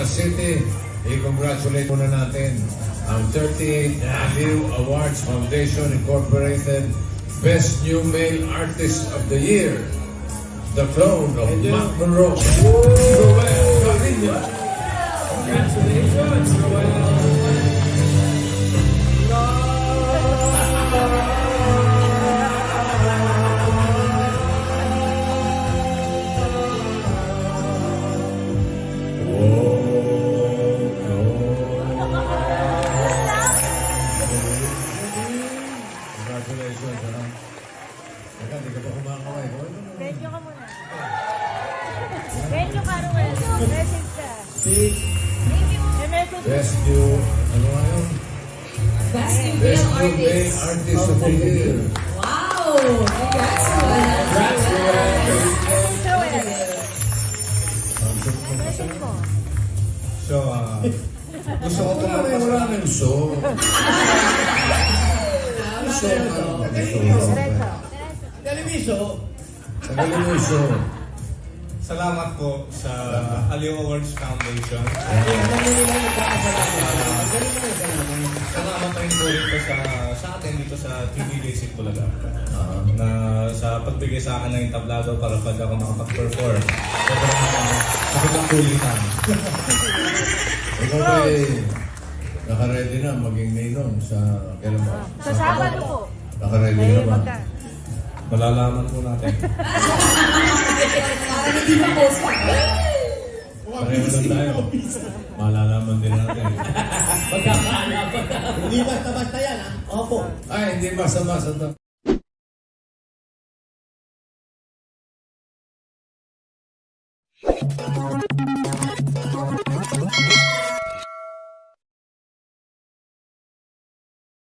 City. I-congratulate muna natin ang 38th New Awards Foundation Incorporated Best New Male Artist of the Year. The clone of Mac Monroe, Roel Carrillo. Congratulations, Roel. Congratulations, ha? Teka, di ka pa kumakaway. Medyo ka muna. Medyo ka, Ruel. Message ka. Thank you. May message Best New, ano nga yun? Best New Best Male New Male Artist. Artist of the Year. Wow! Congrats, Roel. Ruel. Message mo. So, gusto ko Wala na yung maraming so. So, Diretso. Tagalin mo yung so. salamat po sa Aliw Awards Foundation. Salamat rin po rito sa atin dito sa TV Basic Bulaga. Na sa pagbigay sa akin ng entablado para pag ako makapag-perform. Sobrang kulitan. Ikaw ba'y nakaready na maging ninong sa kailan ba? Sa Sabado po. Nakaready May na ba? magka. Malalaman po natin. Para hindi mo post ka. Pareho lang tayo. Malalaman din natin. Hindi basta-basta yan, ha? Opo. Ay, hindi basta-basta to.